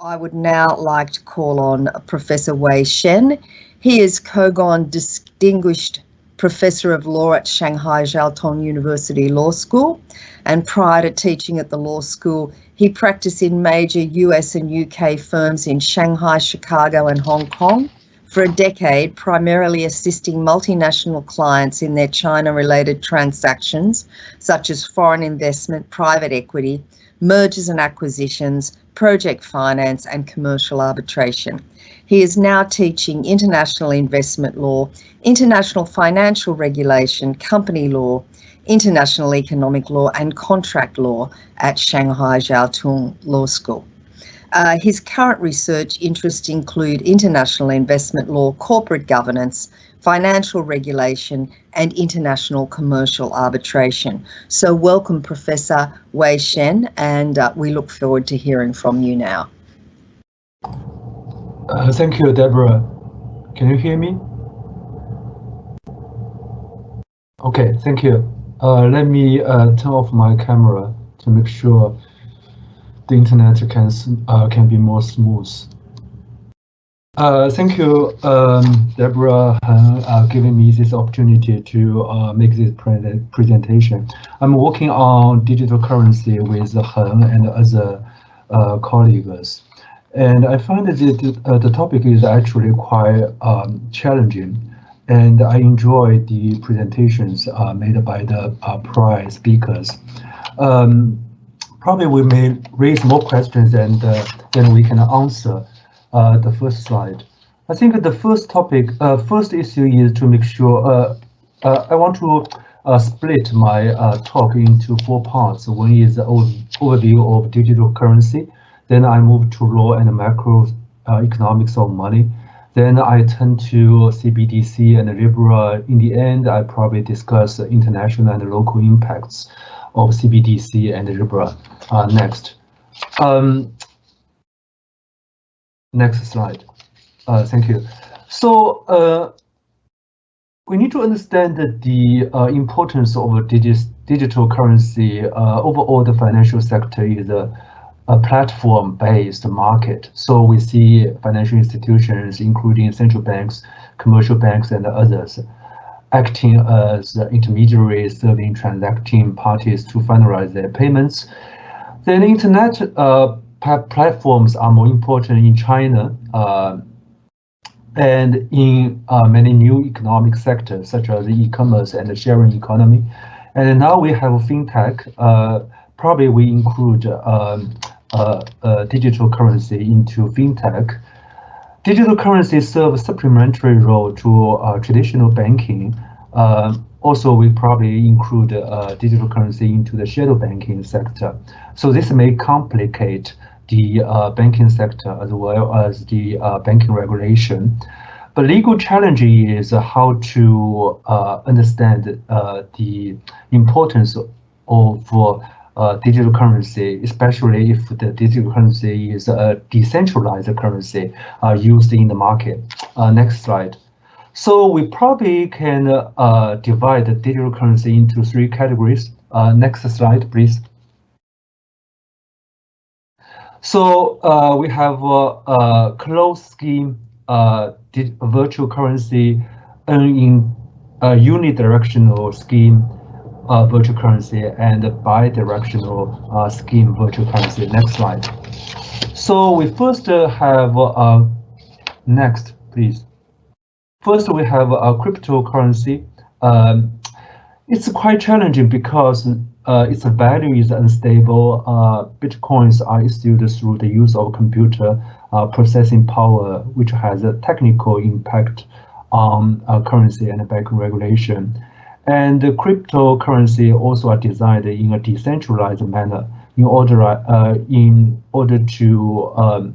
I would now like to call on Professor Wei Shen. He is Kogon Distinguished Professor of Law at Shanghai Jiao Tong University Law School, and prior to teaching at the law school, he practiced in major US and UK firms in Shanghai, Chicago and Hong Kong for a decade, primarily assisting multinational clients in their China-related transactions, such as foreign investment, private equity, mergers and acquisitions, project finance and commercial arbitration. He is now teaching international investment law, international financial regulation, company law, international economic law and contract law at Shanghai Jiao Tong Law School. His current research interests include international investment law, corporate governance, financial regulation and international commercial arbitration. So welcome, Professor Wei Shen, and we look forward to hearing from you now. Thank you, Deborah. Can you hear me? Okay, thank you. Let me turn off my camera to make sure the internet can be more smooth. Thank you, Deborah, giving me this opportunity to make this presentation. I'm working on digital currency with Heng and other colleagues, and I find that the topic is actually quite challenging, and I enjoy the presentations made by the prior speakers. Probably we may raise more questions than we can answer. The first slide. I think the first issue is to make sure. I want to split my talk into 4 parts. One is the overview of digital currency. Then I move to law and macro economics of money. Then I turn to CBDC and Libra. In the end, I probably discuss international and local impacts of CBDC and Libra. Next. Next slide. Thank you. So we need to understand that the importance of digital currency overall the financial sector is a platform-based market. So we see financial institutions, including central banks, commercial banks, and others, acting as intermediaries, serving transacting parties to finalize their payments. Then internet platforms are more important in China and in many new economic sectors, such as e-commerce and the sharing economy. And now we have fintech. Probably we include digital currency into fintech. Digital currency serves a supplementary role to traditional banking. Also, we probably include digital currency into the shadow banking sector. So this may complicate the banking sector as well as the banking regulation. But legal challenge is how to understand the importance of digital currency, especially if the digital currency is a decentralized currency used in the market. Next slide. So we probably can divide the digital currency into 3 categories. Next slide, please. So we have a closed scheme virtual currency, in a unidirectional scheme virtual currency, and a bidirectional scheme virtual currency. Next slide. So we first have next, please. First, we have a cryptocurrency. It's quite challenging because its value is unstable. Bitcoins are issued through the use of computer processing power, which has a technical impact on currency and banking regulation. And the cryptocurrency also are designed in a decentralized manner in order to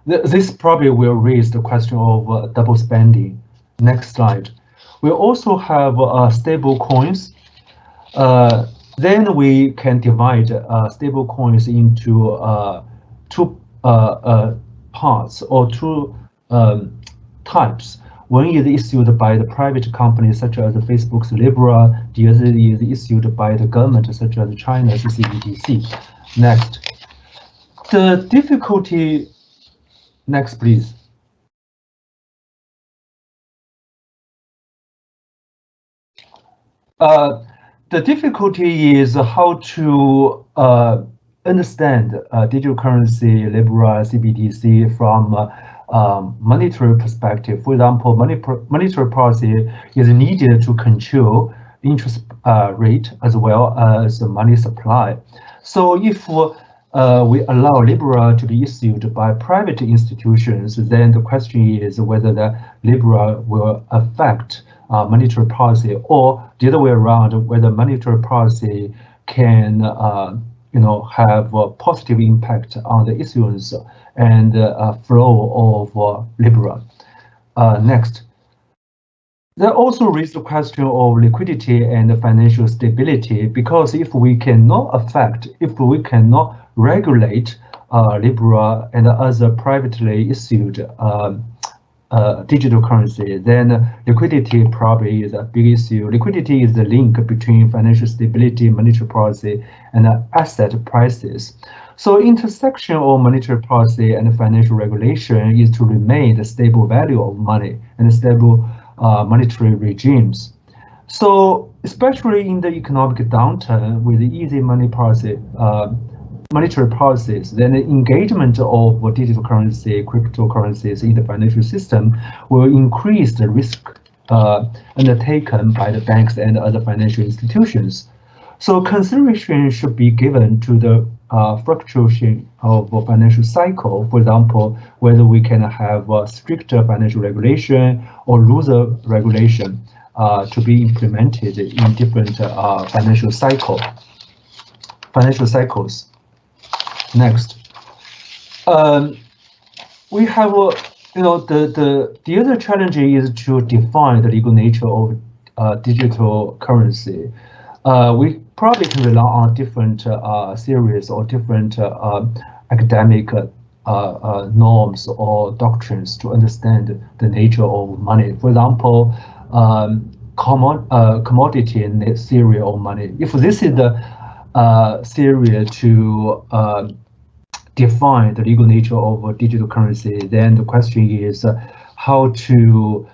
this probably will raise the question of double spending. Next slide. We also have stable coins. Then we can divide stable coins into 2 parts or 2 types. One is issued by the private companies such as Facebook's Libra. The other is issued by the government such as China's CBTC. Next. The difficulty, next please. The difficulty is how to understand digital currency, Libra, CBTC from monetary perspective. For example, monetary policy is needed to control interest rate as well as money supply. So if we allow Libra to be issued by private institutions, then the question is whether the Libra will affect monetary policy, or the other way around, whether monetary policy can have a positive impact on the issuance and flow of Libra. Next. That also raised the question of liquidity and financial stability, because if we cannot regulate Libra and other privately issued digital currency, then liquidity probably is a big issue. Liquidity is the link between financial stability, monetary policy, and asset prices. So intersection of monetary policy and financial regulation is to remain the stable value of money and stable monetary regimes. So especially in the economic downturn with easy money policy, monetary policies, then the engagement of digital currency, cryptocurrencies in the financial system will increase the risk undertaken by the banks and other financial institutions. So consideration should be given to the fluctuation of a financial cycle. For example, whether we can have stricter financial regulation or looser regulation to be implemented in different financial cycles. Next, we have the other challenge is to define the legal nature of digital currency. We probably can rely on different theories or different academic norms or doctrines to understand the nature of money. For example, commodity theory of money. If this is the theory to define the legal nature of digital currency, then the question is how to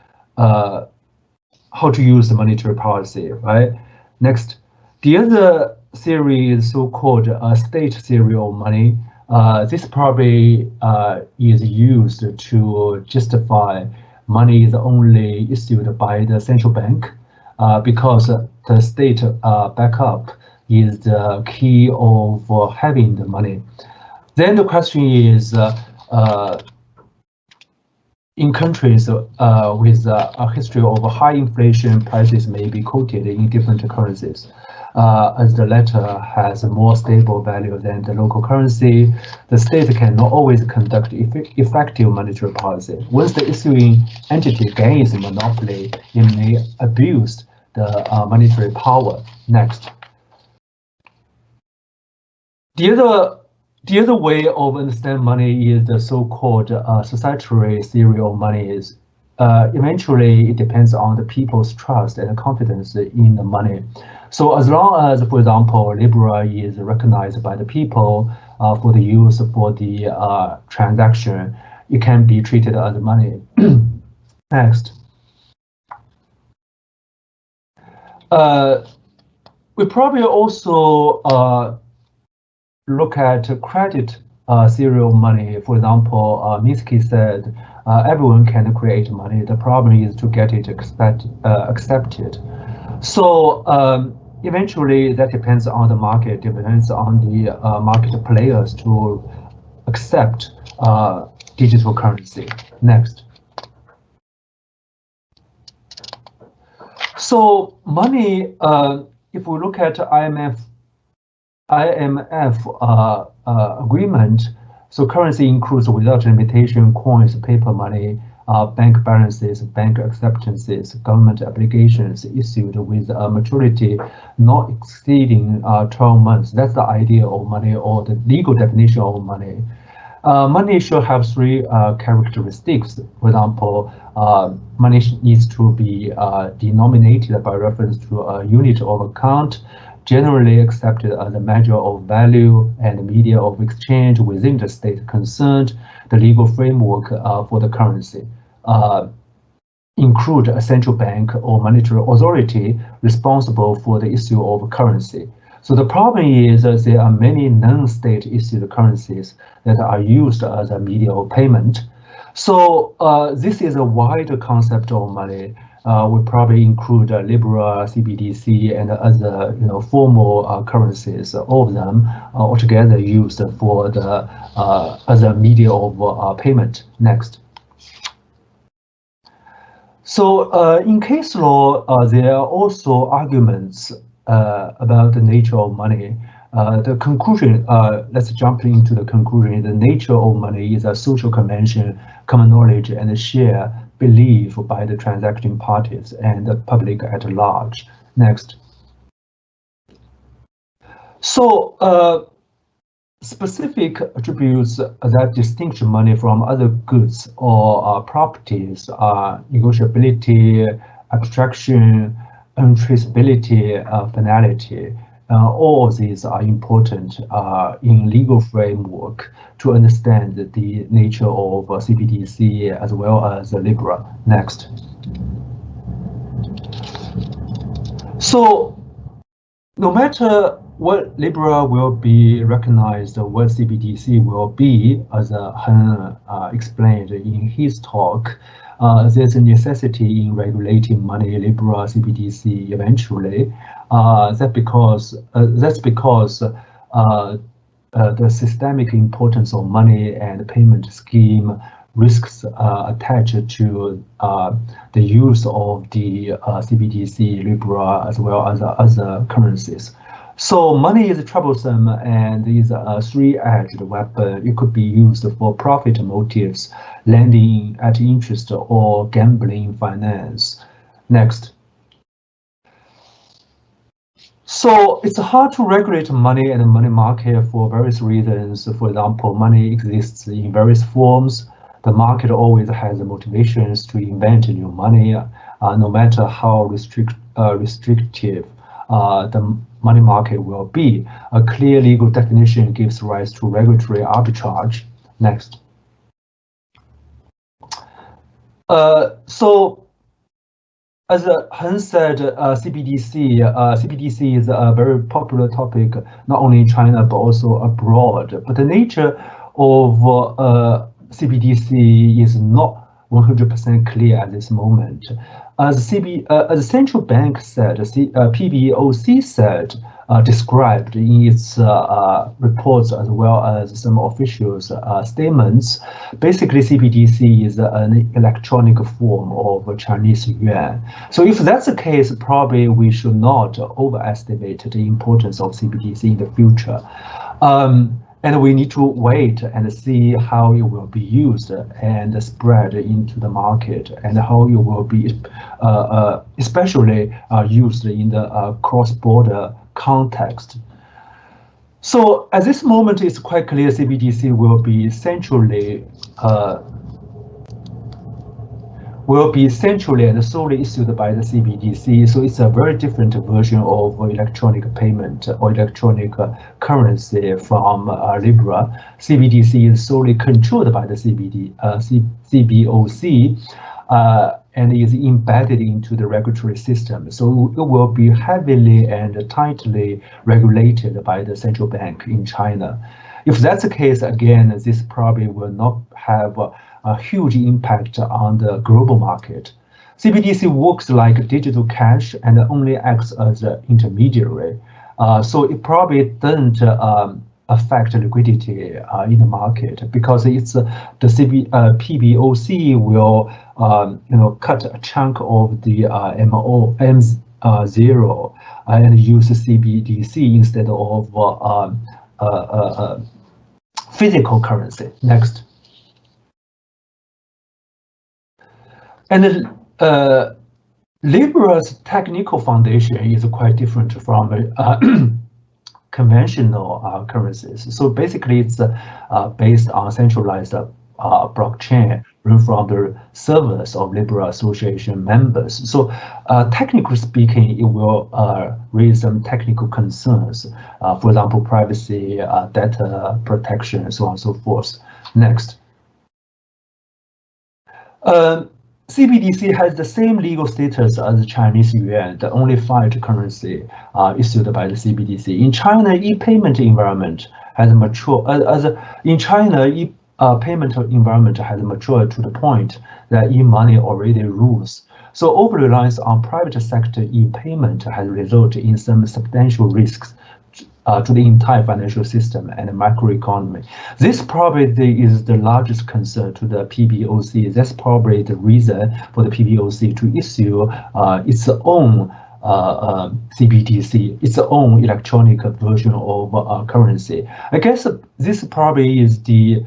use the monetary policy, right? Next, the other theory is so-called state theory of money. This probably is used to justify money is only issued by the central bank because the state backup is the key of having the money. Then the question is, in countries with a history of high inflation, prices may be quoted in different currencies, as the latter has a more stable value than the local currency. The state cannot always conduct effective monetary policy. Once the issuing entity gains a monopoly, it may abuse the monetary power. Next. The other way of understanding money is the so-called societary theory of money. Is eventually it depends on the people's trust and confidence in the money. So as long as, for example, Libra is recognized by the people for the use for the transaction, it can be treated as money. Next. We probably also look at credit theory of money. For example, Minsky said everyone can create money. The problem is to get it accepted. So eventually that depends on the market, depends on the market players to accept digital currency. Next. So money, if we look at IMF agreement, so currency includes without limitation coins, paper money, bank balances, bank acceptances, government obligations issued with a maturity not exceeding 12 months. That's the idea of money, or the legal definition of money. Money should have three characteristics. For example, money needs to be denominated by reference to a unit of account. generally accepted as a measure of value and media of exchange within the state concerned. The legal framework for the currency include a central bank or monetary authority responsible for the issue of currency. So the problem is that there are many non-state issued currencies that are used as a media of payment. So this is a wider concept of money. We probably include Libra, CBDC, and other formal currencies. All of them are altogether used for the as a media of payment. Next. So in case law, there are also arguments about the nature of money. The conclusion, let's jump into the conclusion. The nature of money is a social convention, common knowledge, and shared belief by the transacting parties and the public at large. Next. So specific attributes that distinguish money from other goods or properties are negotiability, abstraction, untraceability, finality. All of these are important in legal framework to understand the nature of CBDC as well as Libra. Next. So no matter what Libra will be recognized, what CBDC will be, as Han explained in his talk, there's a necessity in regulating money, Libra, CBDC eventually. That's because the systemic importance of money and payment scheme risks attached to the use of the CBDC, Libra, as well as other currencies. So money is troublesome and is a three-edged weapon. It could be used for profit motives, lending at interest, or gambling finance. Next. So it's hard to regulate money and the money market for various reasons. For example, money exists in various forms. The market always has motivations to invent new money, no matter how restrictive the money market will be. A clear legal definition gives rise to regulatory arbitrage. Next. So, as Han said, CBDC is a very popular topic, not only in China, but also abroad. But the nature of CBDC is not 100% clear at this moment. As the central bank said, PBOC said, described in its reports as well as some officials' statements, basically CBDC is an electronic form of Chinese yuan. So if that's the case, probably we should not overestimate the importance of CBDC in the future. And we need to wait and see how it will be used and spread into the market, and how it will be especially used in the cross-border context. So at this moment, it's quite clear CBDC will be centrally and solely issued by the CBDC. So it's a very different version of electronic payment or electronic currency from Libra. CBDC is solely controlled by the CBOC and is embedded into the regulatory system. So it will be heavily and tightly regulated by the central bank in China. If that's the case, again, this probably will not have a huge impact on the global market. CBDC works like digital cash and only acts as an intermediary. So it probably doesn't affect liquidity in the market, because it's the PBOC will cut a chunk of the M0 and use CBDC instead of physical currency. Next. And Libra's technical foundation is quite different from conventional currencies. So basically, it's based on centralized blockchain run from the servers of Libra Association members. So technically speaking, it will raise some technical concerns, for example, privacy, data protection, and so on and so forth. Next. CBDC has the same legal status as the Chinese yuan, the only fiat currency issued by the CBDC. In China, e-payment environment has matured. In China, payment environment has matured to the point that e-money already rules. So over-reliance on private sector e-payment has resulted in some substantial risks to the entire financial system and the macroeconomy. This probably is the largest concern to the PBOC. That's probably the reason for the PBOC to issue its own CBTC, its own electronic version of currency. I guess this probably is the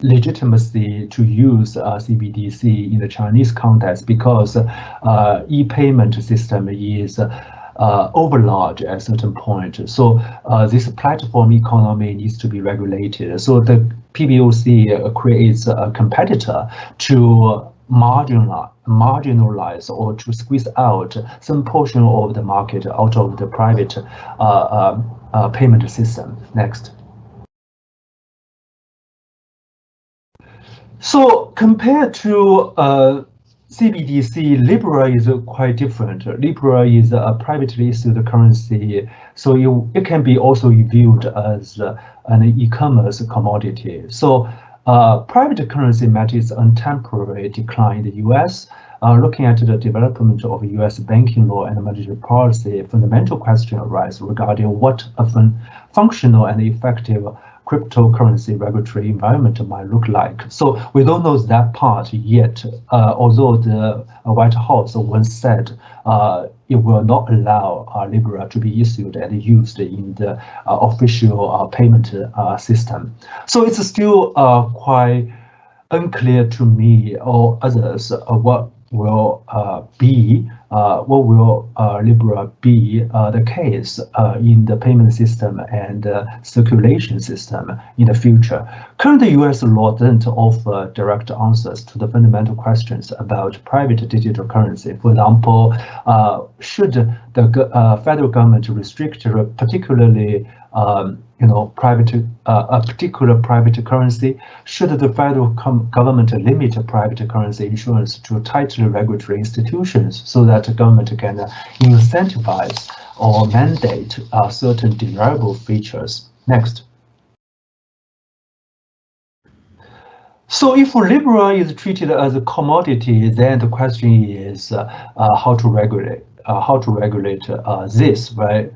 legitimacy to use CBDC in the Chinese context, because e-payment system is overlarge at a certain point. So this platform economy needs to be regulated. So the PBOC creates a competitor to marginalize or to squeeze out some portion of the market out of the private payment system. Next. So compared to CBDC, Libra is quite different. Libra is a privately issued currency, so it can be also viewed as an e-commerce commodity. So private currency met its temporary decline in the US. Looking at the development of US banking law and monetary policy, fundamental questions arise regarding what a functional and effective cryptocurrency regulatory environment might look like. So we don't know that part yet, although the White House once said it will not allow Libra to be issued and used in the official payment system. So it's still quite unclear to me or others what will Libra be the case in the payment system and circulation system in the future. Current US law doesn't offer direct answers to the fundamental questions about private digital currency. For example, should the federal government restrict particularly a particular private currency? Should the federal government limit private currency issuance to tightly regulatory institutions so that the government can incentivize or mandate certain desirable features? Next. So if Libra is treated as a commodity, then the question is how to regulate. This, right?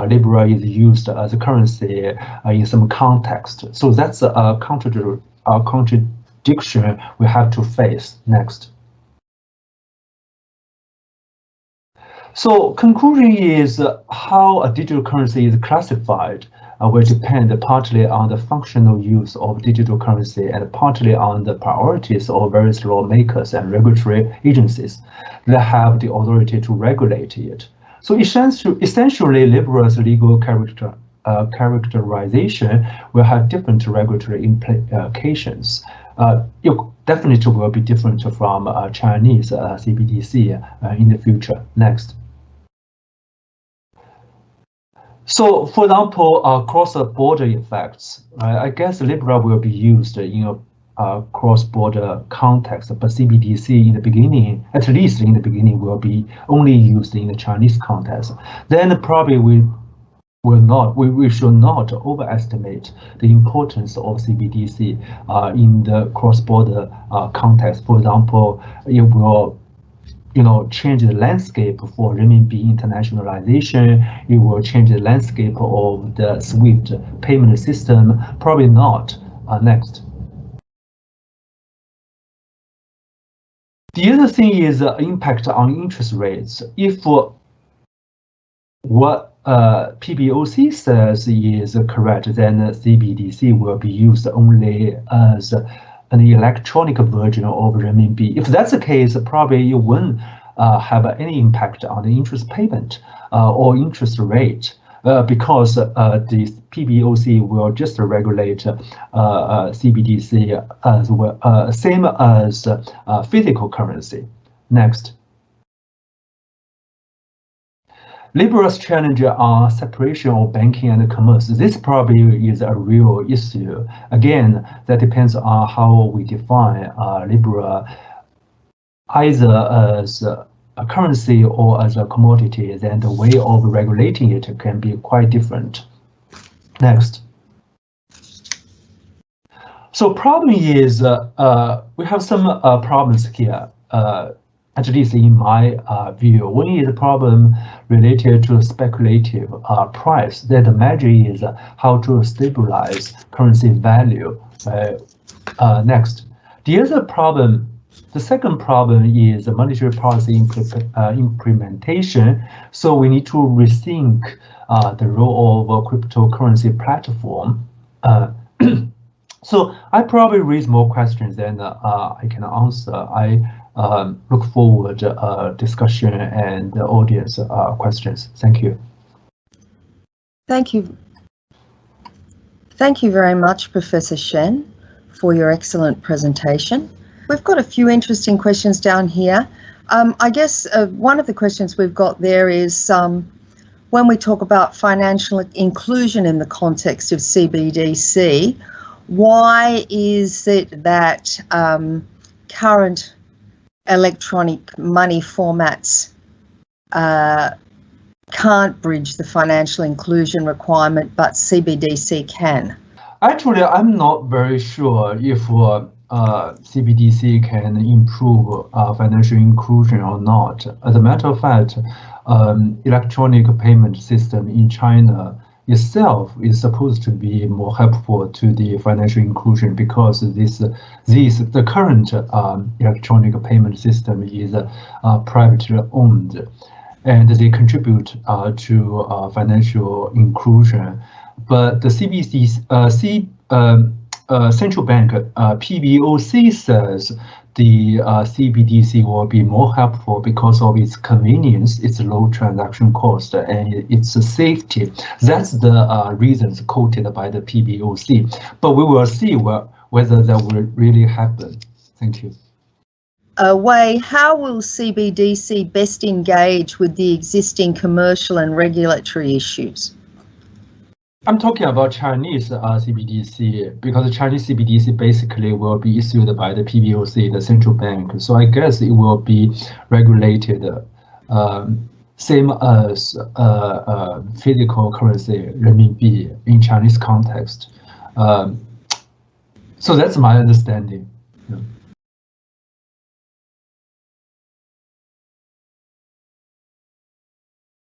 Libra is used as a currency in some context. So that's a contradiction we have to face. Next. So conclusion is how a digital currency is classified will depend partly on the functional use of digital currency and partly on the priorities of various lawmakers and regulatory agencies that have the authority to regulate it. So essentially, Libra's legal characterization will have different regulatory implications. It definitely will be different from Chinese CBDC in the future. Next. So, for example, cross-border effects. I guess Libra will be used in a cross-border context, but CBDC in the beginning, at least in the beginning, will be only used in the Chinese context. Then probably we should not overestimate the importance of CBDC in the cross-border context. For example, it will change the landscape for renminbi internationalization. It will change the landscape of the SWIFT payment system. Probably not. Next. The other thing is impact on interest rates. If what PBOC says is correct, then CBDC will be used only as an electronic version of renminbi. If that's the case, probably it won't have any impact on the interest payment or interest rate. because the PBOC will just regulate CBDC as well, same as physical currency. Next. Libra's challenge on separation of banking and commerce. This probably is a real issue. Again, that depends on how we define Libra, either as a currency or as a commodity. Then the way of regulating it can be quite different. Next. So problem is we have some problems here. At least in my view, one is a problem related to speculative price. That the measure is how to stabilize currency value. Next, the other problem, the second problem is monetary policy implementation. So we need to rethink the role of a cryptocurrency platform. So I probably raise more questions than I can answer. I look forward to discussion and audience questions. Thank you. Thank you. Thank you very much, Professor Shen, for your excellent presentation. We've got a few interesting questions down here. I guess one of the questions we've got there is when we talk about financial inclusion in the context of CBDC, why is it that current electronic money formats can't bridge the financial inclusion requirement, but CBDC can? Actually, I'm not very sure if CBDC can improve financial inclusion or not. As a matter of fact, electronic payment system in China itself is supposed to be more helpful to the financial inclusion, because the current electronic payment system is privately owned, and they contribute to financial inclusion. But the central bank PBOC says the CBDC will be more helpful because of its convenience, its low transaction cost, and its safety. That's the reasons quoted by the PBOC. But we will see whether that will really happen. Thank you. Wei, how will CBDC best engage with the existing commercial and regulatory issues? I'm talking about Chinese CBDC, because Chinese CBDC basically will be issued by the PBOC, the central bank. So I guess it will be regulated same as physical currency, renminbi, in Chinese context. So that's my understanding. Yeah.